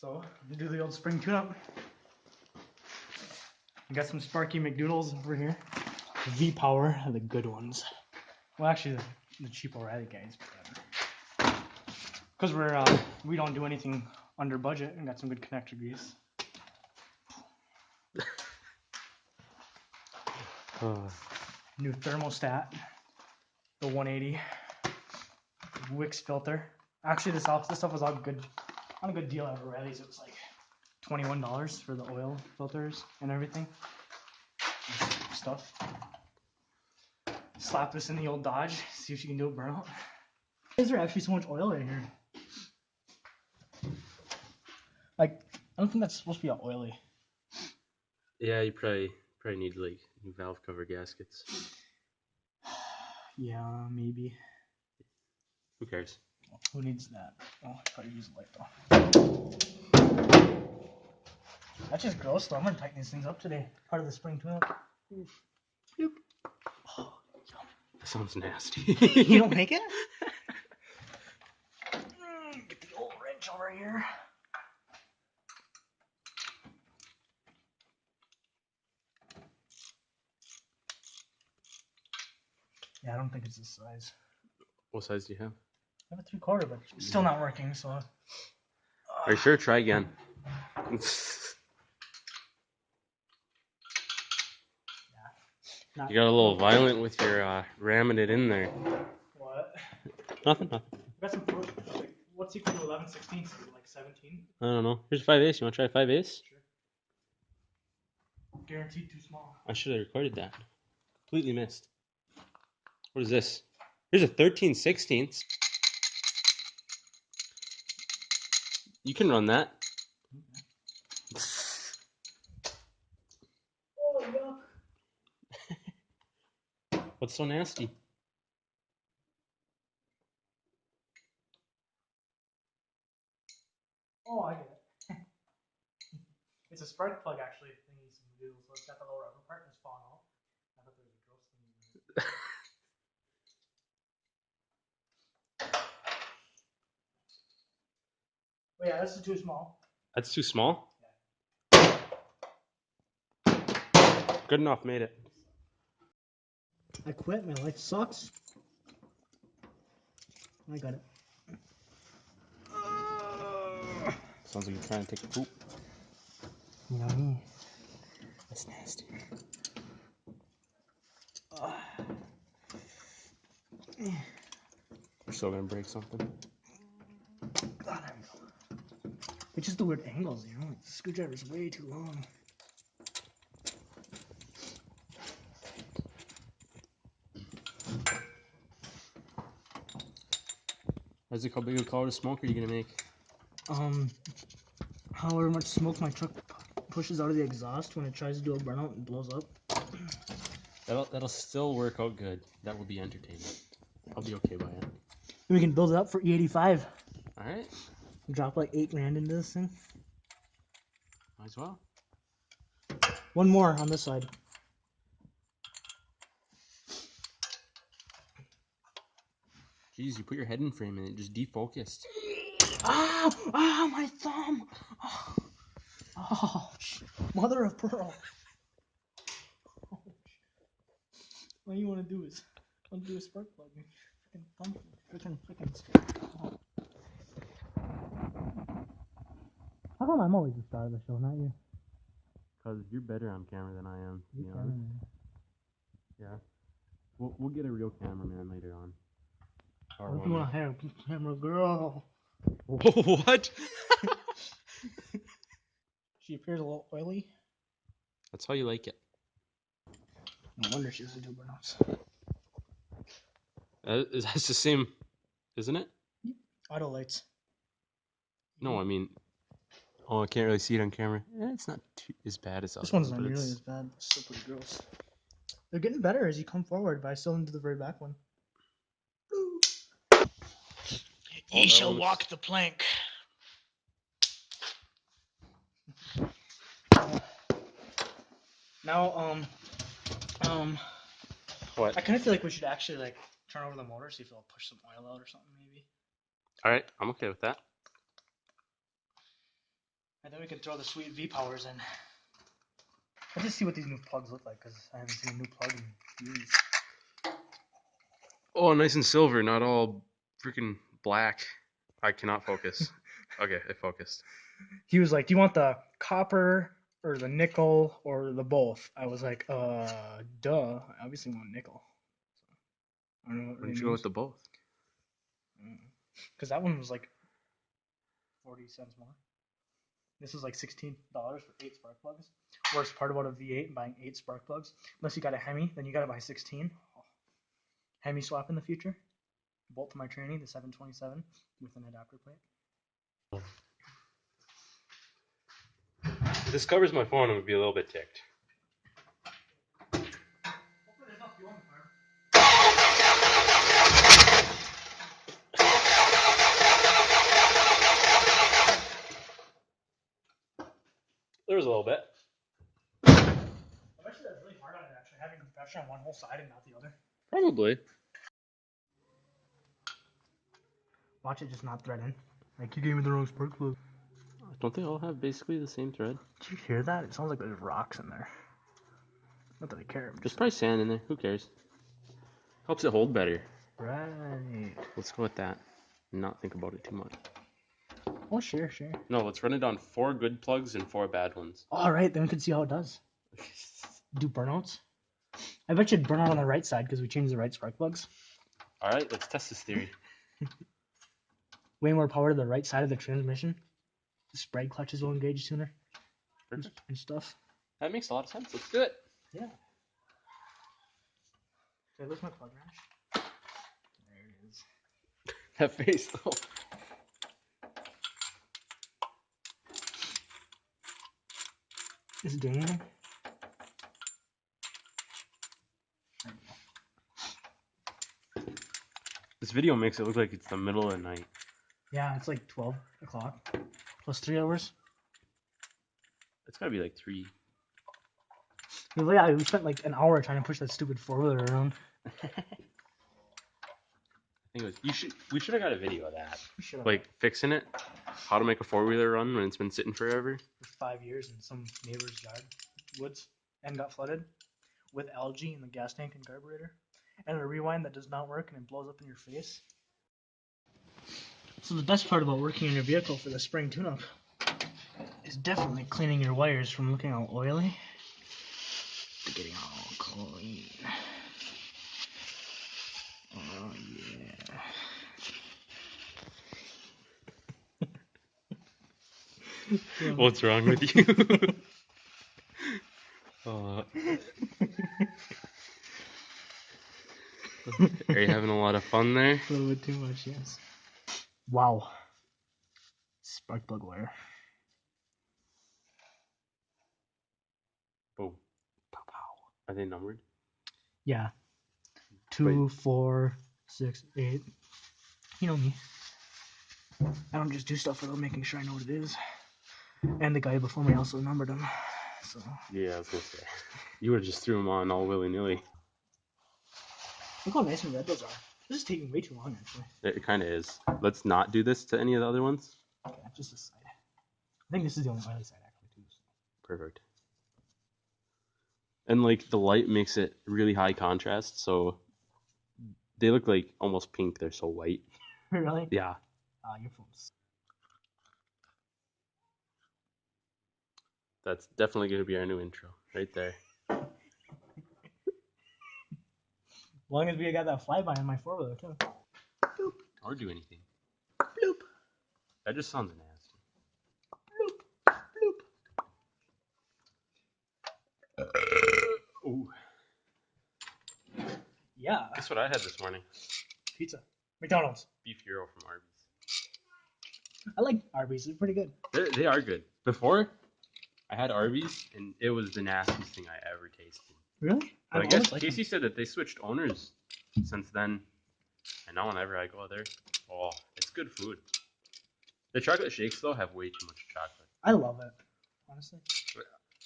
So, we do the old spring tune-up. We got some Sparky McDoodles over here. V-Power, the good ones. Well, actually, the cheap O'Reilly guys. Because we don't do anything under budget and got some good connector grease. New thermostat, the 180 Wix filter. Actually, this stuff was all good on a good deal at O'Reilly's. It was like $21 for the oil filters and everything. Stuff. Slap this in the old Dodge. See if you can do a burnout. Why is there actually so much oil right here? Like, I don't think that's supposed to be all oily. Yeah, you probably need like new valve cover gaskets. Yeah, maybe. Who cares? Who needs that? Oh, I probably use a light though. That's just gross though. I'm gonna tighten these things up today. Part of the spring tune-up. Yep. Oh, that sounds nasty. You don't make it? Get the old wrench over here. Yeah, I don't think it's this size. What size do you have? I have a 3/4, but it's still not working, so. Are you sure? Try again. Yeah. You got a little violent with your ramming it in there. What? Nothing. I got some fruit. Like, what's equal to 11/16? Like 17? I don't know. Here's a 5/8. You want to try 5/8? Sure. Guaranteed too small. I should have recorded that. Completely missed. What is this? Here's a 13/16. You can run that. Oh, yuck. What's so nasty? Oh, I get it. It's a spark plug, actually, thingy, some doodle, so it's got the little rubber part that's falling off. I thought there was a gross thing in there. Oh, yeah, this is too small. That's too small? Yeah. Good enough, made it. I quit, my life sucks. I got it. Sounds like you're trying to take a poop. Yummy. That's nasty. We're still gonna break something. God, I know. It's just the weird angles, you know? Like, the screwdriver's way too long. Isaac, how big a cloud of smoke are you gonna make? However much smoke my truck pushes out of the exhaust when it tries to do a burnout and blows up. That'll still work out good. That will be entertaining. I'll be okay by it. We can build it up for E85. All right. Drop like $8 grand into this thing. Might as well. One more on this side. Jeez, you put your head in frame and it just defocused. Ah, my thumb. Oh, mother of pearl. What you want to do is undo a spark plug. Freaking thumb. Freaking. Oh. How come I'm always the star of the show, not you? Because you're better on camera than I am, to be honest. Yeah. We'll get a real cameraman later on. Or if you want to hire a camera girl. What? She appears a little oily. That's how you like it. No wonder she doesn't do burnouts. That's the same, isn't it? Auto lights. No, I mean, oh, I can't really see it on camera. It's not too, as bad as this one's not nearly as bad. It's still pretty gross. They're getting better as you come forward, but I still into the very back one. Ye shall walk the plank. Now, what? I kind of feel like we should actually like turn over the motor, see if it'll push some oil out or something, maybe. All right, I'm okay with that. And then we can throw the sweet V-powers in. Let's just see what these new plugs look like, because I haven't seen a new plug in years. Oh, nice and silver, not all freaking black. I cannot focus. Okay, it focused. He was like, do you want the copper or the nickel or the both? I was like, duh. I obviously want nickel. I don't know what Why don't you go with the both? Because that one was like 40 cents more. This is like $16 for 8 spark plugs. Worst part about a V8 and buying 8 spark plugs, unless you got a Hemi, then you got to buy 16. Hemi swap in the future. Bolt to my tranny, the 727 with an adapter plate. If this covers my phone, I would be a little bit ticked. There was a little bit. I bet you that's really hard on it, actually, having compression on one whole side and not the other. Probably. Watch it just not thread in. Like, you gave me the wrong spark plug. Don't they all have basically the same thread? Did you hear that? It sounds like there's rocks in there. Not that I care. There's probably sand in there. Who cares? Helps it hold better. Right. Let's go with that. And not think about it too much. Oh, sure. No, let's run it on 4 good plugs and 4 bad ones. All right, then we can see how it does. Do burnouts. I bet you'd burn out on the right side because we changed the right spark plugs. All right, let's test this theory. Way more power to the right side of the transmission. The spread clutches will engage sooner. Perfect. And stuff. That makes a lot of sense. Let's do it. Yeah. Did I lose my plug wrench? There it is. That face though. Is it doing anything? This video makes it look like it's the middle of the night. Yeah, it's like 12 o'clock. Plus 3 hours. It's gotta be like 3. Yeah, we spent like an hour trying to push that stupid 4-wheeler around. I think it was. We should have got a video of that. We should have. Like fixing it. How to make a 4-wheeler run when it's been sitting forever. For 5 years in some neighbor's yard, woods, and got flooded with algae in the gas tank and carburetor, and a rewind that does not work and it blows up in your face. So the best part about working in your vehicle for the spring tune-up is definitely cleaning your wires from looking all oily to getting all clean. Oh yeah. What's wrong with you? Are you having a lot of fun there? A little bit too much, yes. Wow. Spark plug wire. Boom. Pow pow. Are they numbered? Yeah. 2, 4, 6, 8. You know me. I don't just do stuff without making sure I know what it is. And the guy before me also numbered them. So. Yeah, I was gonna say. You would have just threw them on all willy-nilly. Look how nice and red those are. This is taking way too long, actually. It kind of is. Let's not do this to any of the other ones. Okay, just this side. I think this is the only oily side, actually, too. Perfect. And like the light makes it really high contrast, so they look like almost pink. They're so white. Really? Yeah. Your phone's. That's definitely going to be our new intro, right there. As long as we got that flyby in my 4-wheeler, too. Bloop. Or do anything. Bloop. That just sounds nasty. Bloop. Bloop. Ooh. Yeah. Guess what I had this morning? Pizza. McDonald's. Beef Hero from Arby's. I like Arby's. They're pretty good. They are good. Before, I had Arby's, and it was the nastiest thing I ever tasted. Really? But I guess Casey said that they switched owners since then. And now whenever I go there, oh, it's good food. The chocolate shakes, though, have way too much chocolate. I love it, honestly.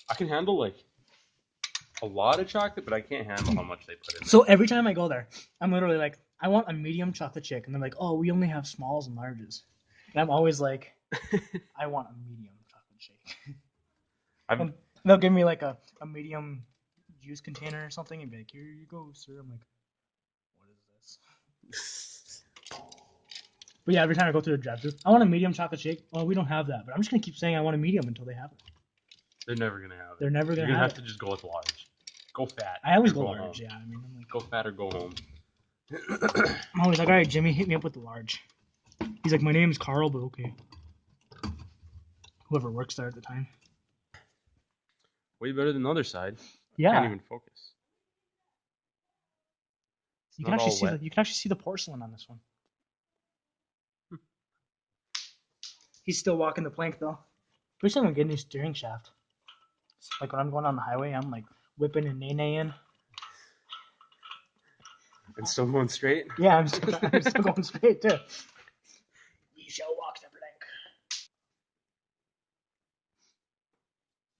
I can handle, like, a lot of chocolate, but I can't handle how much they put in there. So every time I go there, I'm literally like, I want a medium chocolate shake. And they're like, oh, we only have smalls and larges. And I'm always like, I want a medium chocolate shake. I've And they'll give me like a medium juice container or something and be like, here you go, sir. I'm like, what is this? But yeah, every time I go through the drive-thru, I want a medium chocolate shake. Oh, we don't have that, but I'm just gonna keep saying I want a medium until they have it. They're never gonna have it. They're never You're gonna gonna have have it. to just go with large. Go fat. I always or go home. large. Yeah, I mean, I'm like, Go fat or go home. I'm always like, all right, Jimmy, hit me up with the large. He's like, my name's Carl, but okay. Whoever works there at the time. Way better than the other side. Yeah. Can't even focus. You Not can actually all see wet. you can actually see the porcelain on this one. He's still walking the plank though. Pretty soon I'm getting a new steering shaft. So, like when I'm going on the highway, I'm like whipping and nay-naying. And still going straight? Yeah, I'm still going straight too. Ye shall walk the plank.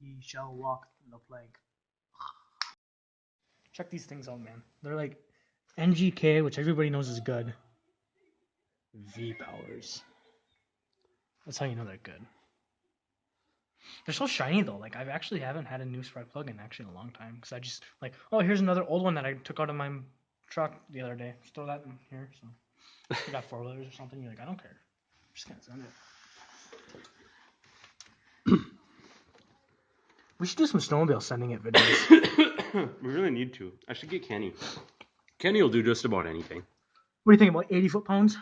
Ye shall walk the plank. Check these things out, man. They're like NGK, which everybody knows is good. V powers. That's how you know they're good. They're so shiny though. Like I actually haven't had a new spark plug in actually in a long time because I just like, oh, here's another old one that I took out of my truck the other day. Just throw that in here. So you got 4-wheelers or something. You're like, I don't care. I'm just gonna send it. We should do some snowmobile sending it videos. We really need to. I should get Kenny. Kenny will do just about anything. What do you think about 80 foot-pounds?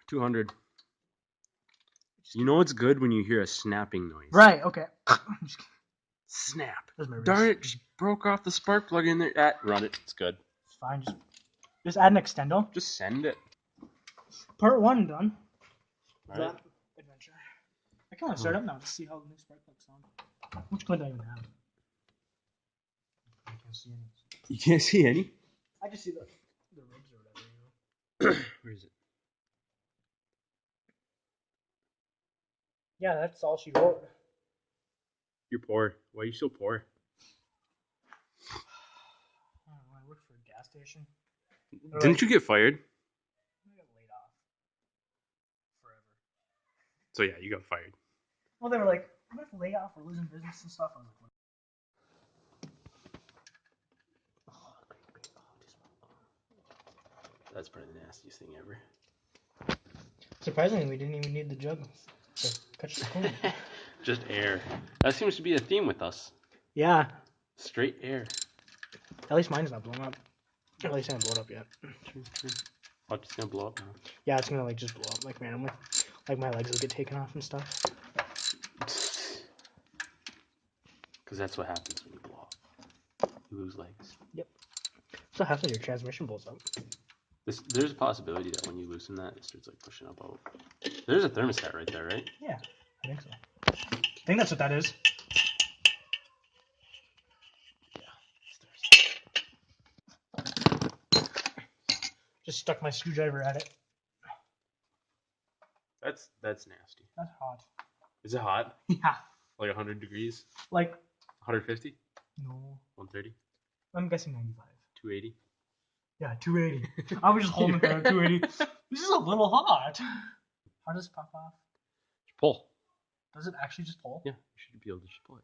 200. You know it's good when you hear a snapping noise. Right. Okay. Snap. That's my wrist. Darn it! Just broke off the spark plug in there. Run it. It's good. It's fine. Just add an extendo. Just send it. Part 1 done. All right. Adventure. I kind of start up now to see how the new spark plugs sound. Which clip do I even have? I can't see any. You can't see any? I just see the ribs or whatever, you know. Where is it? Yeah, that's all she wrote. You're poor. Why are you so poor? I don't know, I work for a gas station. Didn't you get fired? I got laid off. Forever. So yeah, you got fired. Well, they were like, I'm going to lay off, we're losing business and stuff. I was like, what? That's probably the nastiest thing ever. Surprisingly, we didn't even need the jug to catch the corn. Just air. That seems to be a theme with us. Yeah. Straight air. At least mine's not blown up. At least I haven't blown up yet. True. Oh, it's gonna blow up now. Yeah, it's gonna like just blow up like randomly. Like my legs will get taken off and stuff. Because that's what happens when you blow up. You lose legs. Yep. So half of your transmission blows up. There's a possibility that when you loosen that, it starts like pushing up out. There's a thermostat right there, right? Yeah, I think so. I think that's what that is. Just stuck my screwdriver at it. That's nasty. That's hot. Is it hot? Yeah. Like 100 degrees? Like 150? no. 130? I'm guessing 95. 280? Yeah, 280. I was just holding it there at 280. This is a little hot. How does it pop off? Pull. Does it actually just pull? Yeah, you should be able to just pull it.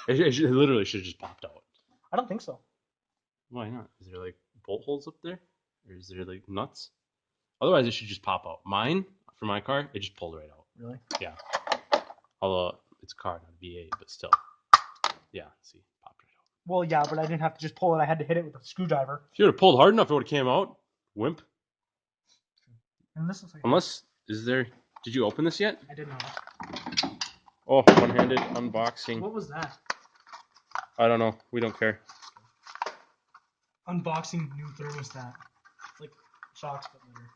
It literally should have just popped out. I don't think so. Why not? Is there like bolt holes up there? Or is there like nuts? Otherwise, it should just pop out. Mine, for my car, it just pulled right out. Really? Yeah. Although it's a car, not a V8, but still. Yeah, see, popped right out. Well, yeah, but I didn't have to just pull it. I had to hit it with a screwdriver. If you would have pulled hard enough, it would have came out. Wimp. And this looks like. Unless, did you open this yet? I did not. Oh, one-handed unboxing. What was that? I don't know. We don't care. Unboxing new thermostat. It's like shocks, but better.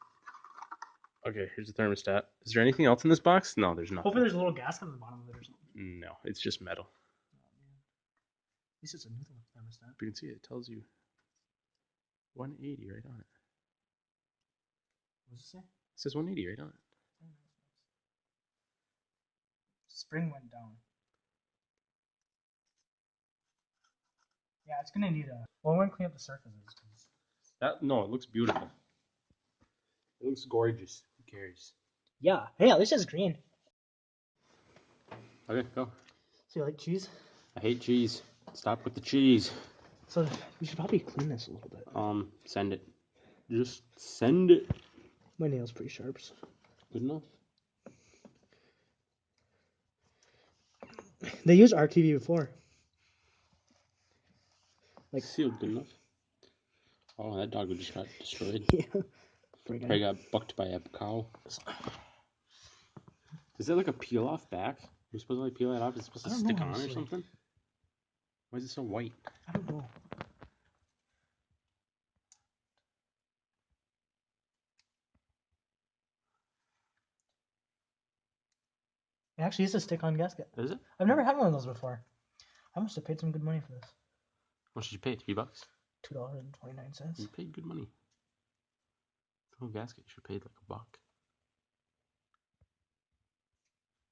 Okay, here's the thermostat. Is there anything else in this box? No, there's nothing. Hopefully there's a little gasket on the bottom of it or something. No, it's just metal. Oh, man. At least it's a new thermostat. You can see it tells you 180 right on it. What does it say? It says 180 right on it. Spring went down. Yeah, it's gonna need a. Well, we're gonna clean up the surfaces. No, it looks beautiful. It looks gorgeous. Who cares? Yeah. Hey, at least it's green. Okay, go. So you like cheese? I hate cheese. Stop with the cheese. So we should probably clean this a little bit. Send it. Just send it. My nail's pretty sharp. So. Good enough. They used RTV before. Like sealed good enough. Oh, that dog just got destroyed. Yeah. Probably got bucked by a cow. Is that like a peel off back? You're supposed to like peel that off? It's supposed to stick on or something? Why is it so white? I don't know. It actually is a stick-on gasket. Is it? I've never had one of those before. I must have paid some good money for this. How much did you pay? $3? $2.29. You paid good money. The whole gasket, you should have paid like $1.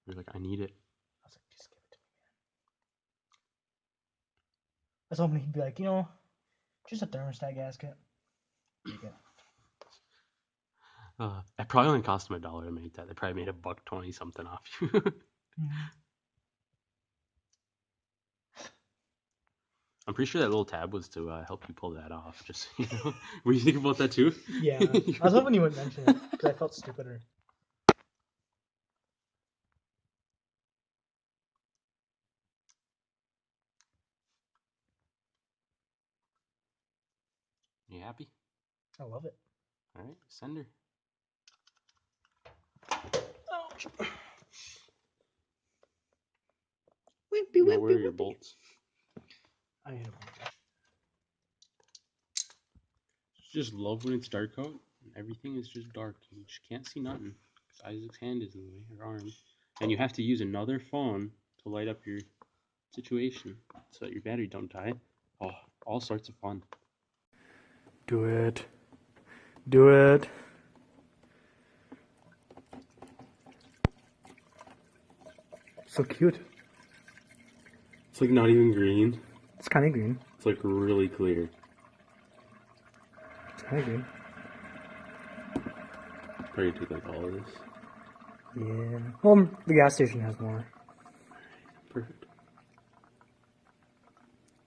You're like, I need it. I was like, just give it to me, man. I was hoping he'd be like, you know, just a thermostat gasket. It probably only cost them $1 to make that. They probably made $1.20 something off you. I'm pretty sure that little tab was to help you pull that off. Just so you know. Were you thinking about that too? Yeah, I was hoping you wouldn't mention it because I felt stupider. You happy? I love it. All right, send her. Ouch. Now where are your bolts? I hate them. Just love when it's dark out. Everything is just dark. You just can't see nothing. Because Isaac's hand is in the way, her arm. And you have to use another phone to light up your situation so that your battery don't die. Oh, all sorts of fun. Do it. Do it. So cute. It's like not even green. It's kind of green. It's like really clear. It's kind of green. Probably take like all of this. Yeah. Well, the gas station has more. Perfect.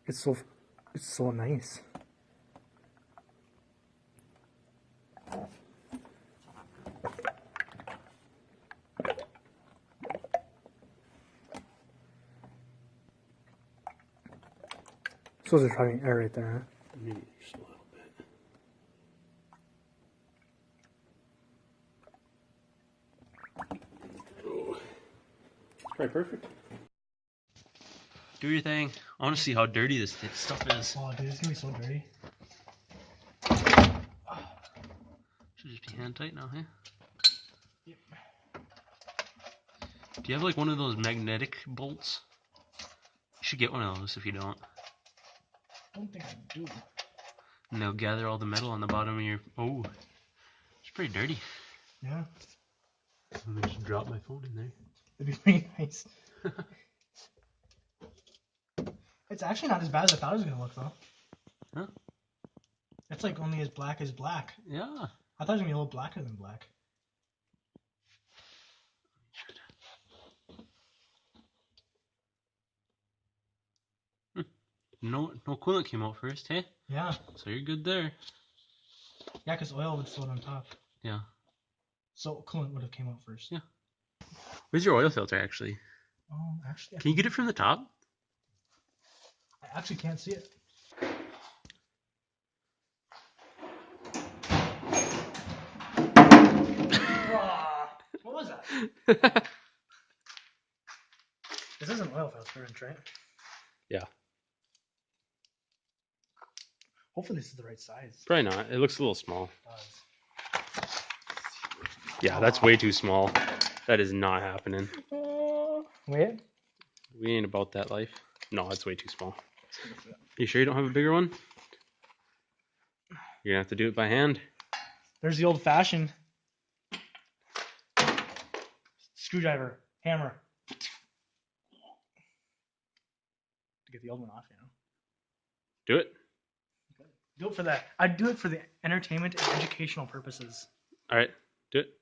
It's so nice. So there's probably air right there, huh? Maybe just a little bit. Oh. It's probably perfect. Do your thing. I want to see how dirty this stuff is. Oh, dude, it's gonna be so dirty. Should just be hand tight now, huh? Yep. Do you have like one of those magnetic bolts? You should get one of those if you don't. I don't think I do. And they'll gather all the metal on the bottom of your... Oh, it's pretty dirty. Yeah. I'm gonna just drop my phone in there. It'd be pretty nice. It's actually not as bad as I thought it was gonna look, though. Huh? It's like only as black as black. Yeah. I thought it was gonna be a little blacker than black. No coolant came out first, hey? Yeah. So you're good there. Yeah, because oil would float on top. Yeah. So coolant would have came out first. Yeah. Where's your oil filter, actually? Actually, Can you get it from the top? I actually can't see it. What was that? This is an oil filter, right? Yeah. Hopefully this is the right size. Probably not. It looks a little small. It does. Yeah, that's way too small. That is not happening. Wait. We ain't about that life. No, that's way too small. You sure you don't have a bigger one? You're gonna have to do it by hand. There's the old-fashioned screwdriver, hammer. To get the old one off, you know. Do it. Do it for that. I'd do it for the entertainment and educational purposes. All right, do it.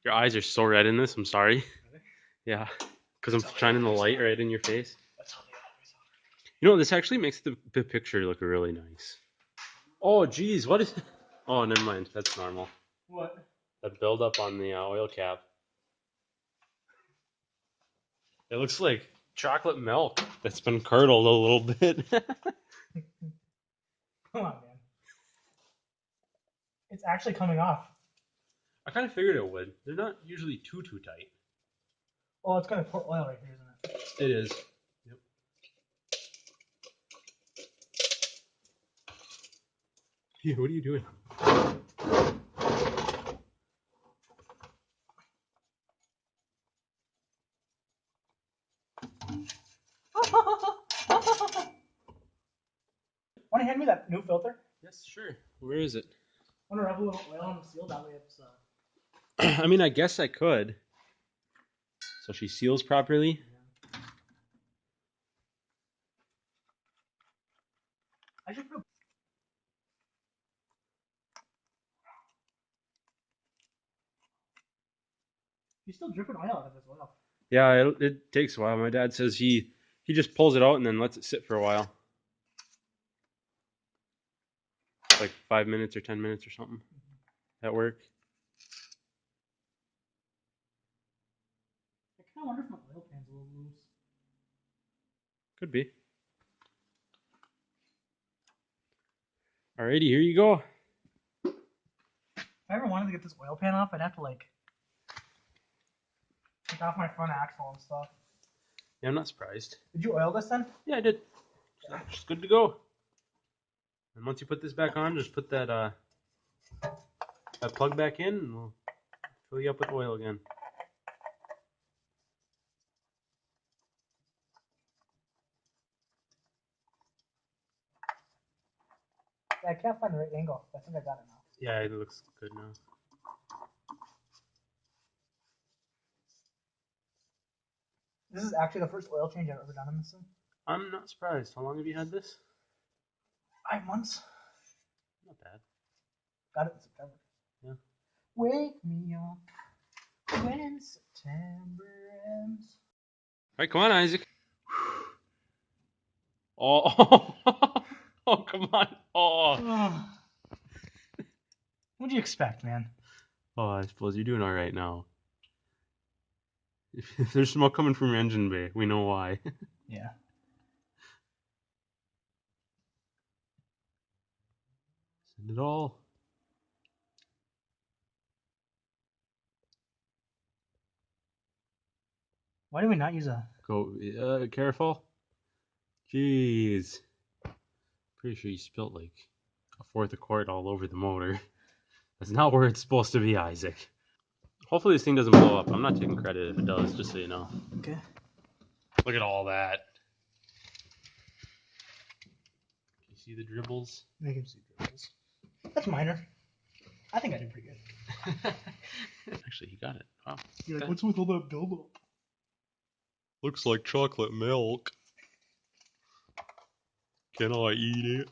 Your eyes are so red in this. I'm sorry. Really? Yeah, because I'm shining the light right in your face. That's how they always are. You know, this actually makes the picture look really nice. Oh, geez, what is? Oh, never mind. That's normal. What? That buildup on the oil cap. It looks like chocolate milk that's been curdled a little bit. Come on, man. It's actually coming off. I kind of figured it would. They're not usually too tight. Oh, it's gonna pour oil right here, isn't it? It is. Yep. Yeah, what are you doing? Want to hand me that new filter? Yes, sure. Where is it? Want to rub a little oil on the seal? That way it's. I mean, I guess I could. So she seals properly. Yeah. I should put. You're still dripping oil out of this oil. Yeah, it takes a while. My dad says he just pulls it out and then lets it sit for a while. Like 5 minutes or 10 minutes or something at work. I kind of wonder if my oil pan's a little loose. Could be. Alrighty, here you go. If I ever wanted to get this oil pan off, I'd have to like take off my front axle and stuff. Yeah, I'm not surprised. Did you oil this then? Yeah, I did. Just good to go. And once you put this back on, just put that plug back in, and we'll fill you up with oil again. Yeah, I can't find the right angle. I think I got it now. Yeah, it looks good now. This is actually the first oil change I've ever done in this thing. I'm not surprised. How long have you had this? 5 months. Not bad. Got it in September. Yeah. Wake me up when September ends. All right, come on, Isaac. Oh, oh, come on. Oh. What'd you expect, man? Oh, I suppose you're doing all right now. If there's smoke coming from your engine bay, we know why. Yeah. Send it all. Why do we not use a... Go, careful. Jeez. Pretty sure you spilt like a fourth of quart all over the motor. That's not where it's supposed to be, Isaac. Hopefully this thing doesn't blow up. I'm not taking credit if it does, just so you know. Okay. Look at all that. Can you see the dribbles? I can see dribbles. That's minor. I think I did pretty good. Actually, you got it. Wow. You're like, what's with all that buildup? Looks like chocolate milk. Can I eat it?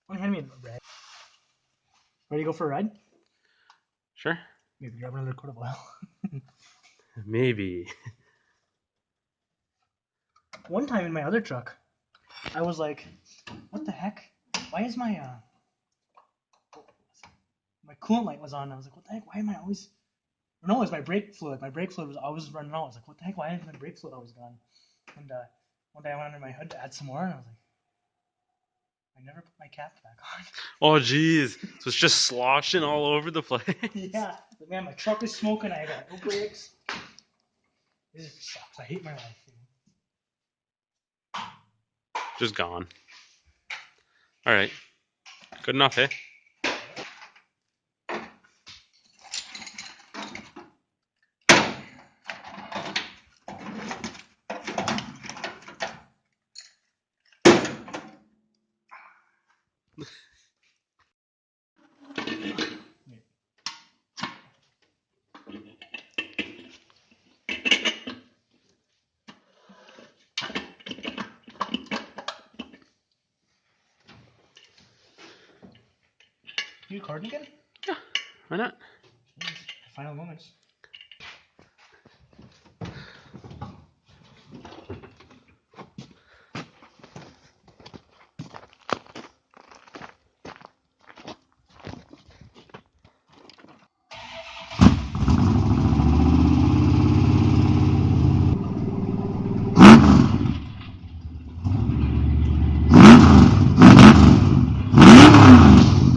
Want to hand me a rag? Ready to go for a ride? Sure. Maybe grab another quart of oil. Maybe. One time in my other truck, I was like, what the heck? Why is my coolant light was on? I was like, what the heck? Why am I always... No, it was my brake fluid. My brake fluid was always running out. I was like, what the heck? Why is my brake fluid always gone? And one day I went under my hood to add some more, and I was like, I never put my cap back on. Oh, jeez. So it's just sloshing all over the place. Yeah. But man, my truck is smoking. I got no brakes. This just sucks. I hate my life. Just gone. All right. Good enough, eh? You recording again? Yeah. Why not? I final moments.